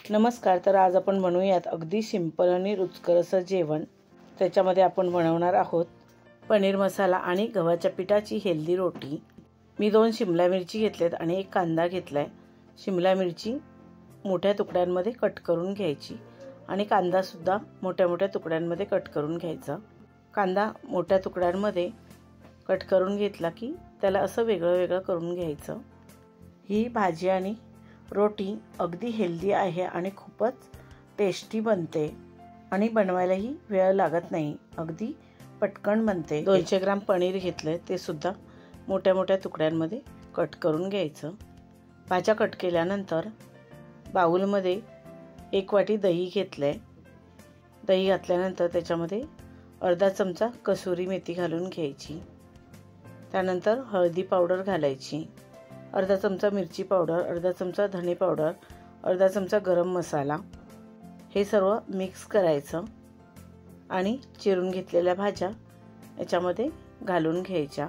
नमस्कार. तर आज आपण बनवूयात अगदी सिंपल आणि रुचकर असं जेवण. त्याच्यामध्ये आपण बनवणार आहोत पनीर मसाला आणि गव्हाच्या पिठाची हेल्दी रोटी. मी 2 शिमला मिरची घेतल्यात आणि 1 कांदा घेतलाय. शिमला मिरची मोठ्या तुकड्यांमध्ये कट करून घ्यायची आणि कांदा सुद्धा मोठ्या मोठ्या तुकड्यांमध्ये कट करून घ्यायचा. कांदा मोठ्या तुकड्यांमध्ये कट करून घेतला की त्याला असं वेगळं वेगळं करून घ्यायचं. ही भाजी आणि रोटी अगदी हेल्दी आहे आणि खूपच टेस्टी बनते आणि बनवायलाही वेळ लागत नाही. अगदी पटकन बनते. 200 ग्राम पनीर घेतले, ते सुद्धा मोठ्या मोठ्या तुकड्यांमध्ये कट करून घ्यायचं. भाज्या कट केल्यानंतर बाउलमध्ये 1 वाटी दही घेतले. दही घातल्यानंतर त्याच्यामध्ये अर्धा चमचा कसुरी मेथी घालून घ्यायची. त्यानंतर हळदी पावडर घालायची, अर्धा चमचा मिरची पावडर, अर्धा चमचा धणे पावडर, अर्धा चमचा गरम मसाला. हे सर्व मिक्स करायचं आणि चिरून घेतलेल्या भाज्या याच्यामध्ये घालून घ्यायच्या.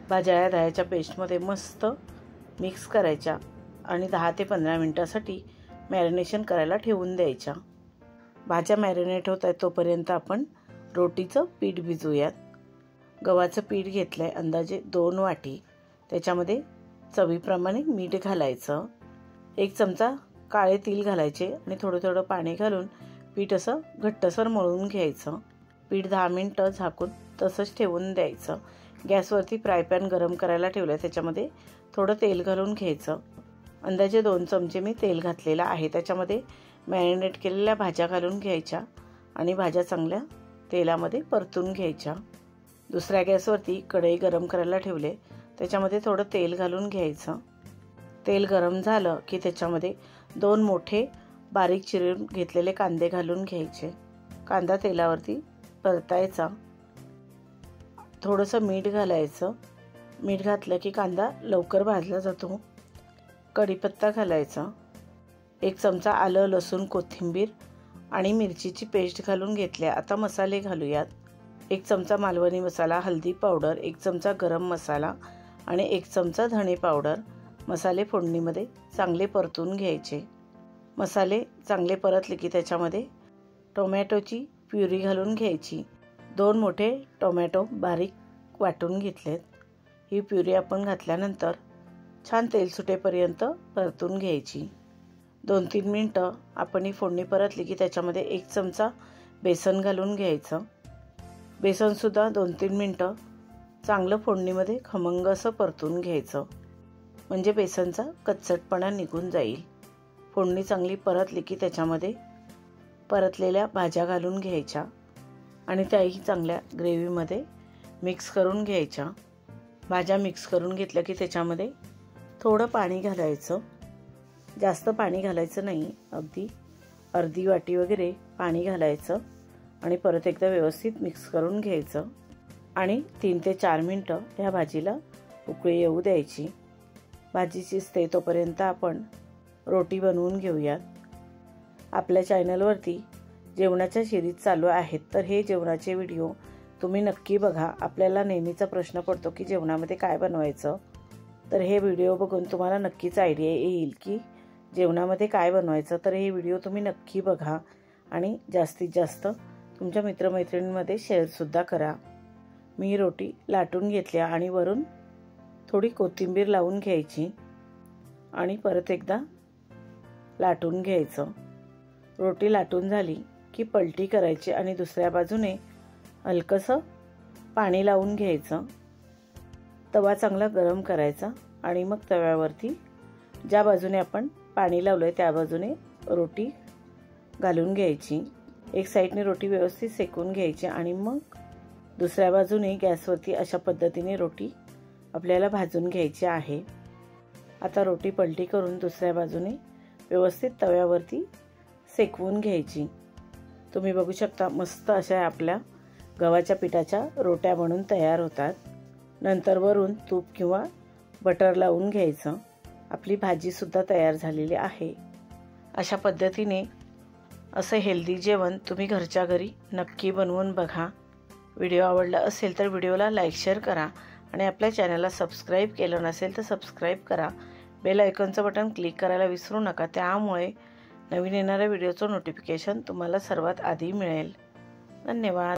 भाज्या या दह्याच्या पेस्टमध्ये मस्त मिक्स करायच्या आणि 10 ते 15 मिनिटासाठी मॅरिनेशन करायला ठेवून द्यायच्या. भाज्या मॅरिनेट होत आहेत तोपर्यंत आपण रोटीचं पीठ भिजवूयात. गव्हाचं पीठ घेतलंय अंदाजे 2 वाटी. त्याच्यामध्ये चवीप्रमाणे मीठ घालायचं. 1 चमचा काळे तीळ घालायचे आणि थोडं थोडं पाणी घालून पीठ असं घट्टसर मळून घ्यायचं. पीठ 10 मिनिटं झाकून तसंच ठेवून द्यायचं. गॅसवरती फ्राय पॅन गरम करायला ठेवलं. त्याच्यामध्ये थोडं तेल घालून घ्यायचं. अंदाजे 2 चमचे मी तेल घातलेलं आहे. त्याच्यामध्ये मॅरिनेट केलेल्या भाज्या घालून घ्यायच्या आणि भाज्या चांगल्या तेलामध्ये परतून घ्यायच्या. दुसऱ्या गॅसवरती कढई गरम करायला ठेवले. त्याच्यामध्ये थोडं तेल घालून घ्यायचं. तेल गरम झालं की त्याच्यामध्ये 2 मोठे बारीक चिरून घेतलेले कांदे घालून घ्यायचे. कांदा तेलावरती परतायचा. थोडंसं मीठ घालायचं. मीठ घातलं की कांदा लवकर भाजला जातो. कढीपत्ता घालायचा. 1 चमचा आलं, लसूण, कोथिंबीर आणि मिरचीची पेस्ट घालून घेतल्या. आता मसाले घालूयात. 1 चमचा मालवणी मसाला, हळदी पावडर, 1 चमचा गरम मसाला आणि 1 चमचा धणे पावडर. मसाले फोडणीमध्ये चांगले परतून घ्यायचे. मसाले चांगले परतले की त्याच्यामध्ये टोमॅटोची प्युरी घालून घ्यायची. 2 मोठे टोमॅटो बारीक वाटून घेतलेत. ही प्युरी आपण घातल्यानंतर छान तेल सुटेपर्यंत परतून घ्यायची. 2-3 मिनिटं आपण ही फोडणी परतली की त्याच्यामध्ये 1 चमचा बेसन घालून घ्यायचं. बेसनसुद्धा 2-3 मिनिटं चांगलं फोडणीमध्ये खमंग असं परतून घ्यायचं, म्हणजे बेसनचा कच्चटपणा निघून जाईल. फोडणी चांगली परतली की त्याच्यामध्ये परतलेल्या भाज्या घालून घ्यायच्या आणि त्याही चांगल्या ग्रेव्हीमध्ये मिक्स करून घ्यायच्या. भाज्या मिक्स करून घेतल्या की त्याच्यामध्ये थोडं पाणी घालायचं. जास्त पाणी घालायचं नाही, अगदी अर्धी वाटी वगैरे पाणी घालायचं आणि परत एकदा व्यवस्थित मिक्स करून घ्यायचं आणि 3 ते 4 मिनिटं ह्या भाजीला उकळी येऊ द्यायची. भाजी शिजते तोपर्यंत आपण रोटी बनवून घेऊयात. आपल्या चॅनलवरती जेवणाच्या सिरीज चालू आहेत, तर हे जेवणाचे व्हिडिओ तुम्ही नक्की बघा. आपल्याला नेहमीचा प्रश्न पडतो की जेवणामध्ये काय बनवायचं, तर हे व्हिडिओ बघून तुम्हाला नक्कीच आयडिया येईल की जेवणामध्ये काय बनवायचं. तर हे व्हिडिओ तुम्ही नक्की बघा आणि जास्तीत जास्त तुमच्या मित्रमैत्रिणींमध्ये शेअरसुद्धा करा. मी रोटी लाटून घेतल्या आणि वरून थोडी कोथिंबीर लावून घ्यायची आणि परत एकदा लाटून घ्यायचं. रोटी लाटून झाली की पलटी करायची आणि दुसऱ्या बाजूने हलकंसं पाणी लावून घ्यायचं. तवा चांगला गरम करायचा आणि मग तव्यावरती ज्या बाजूने आपण पाणी लावलं आहे त्या बाजूने रोटी घालून घ्यायची. एक साईडने रोटी व्यवस्थित सेकून घ्यायची आणि मग दुसऱ्या बाजूने गॅसवरती अशा पद्धतीने रोटी आपल्याला भाजून घ्यायची आहे. आता रोटी पलटी करून दुसऱ्या बाजूने व्यवस्थित तव्यावरती सेकवून घ्यायची. तुम्ही बघू शकता मस्त अशा आपल्या गव्हाच्या पिठाच्या रोट्या बनून तयार होतात. नंतर वरून तूप किंवा बटर लावून घ्यायचं. आपली भाजीसुद्धा तयार झालेली आहे. अशा पद्धतीने असं हेल्दी जेवण तुम्ही घरच्या घरी नक्की बनवून बघा. व्हिडिओ आवडला असेल तर व्हिडिओला लाईक शेअर करा आणि आपल्या चॅनलला सबस्क्राईब केलं नसेल तर सबस्क्राईब करा. बेल आयकॉनचं बटन क्लिक करायला विसरू नका, त्यामुळे नवीन येणाऱ्या व्हिडिओचं नोटिफिकेशन तुम्हाला सर्वात आधी मिळेल. धन्यवाद.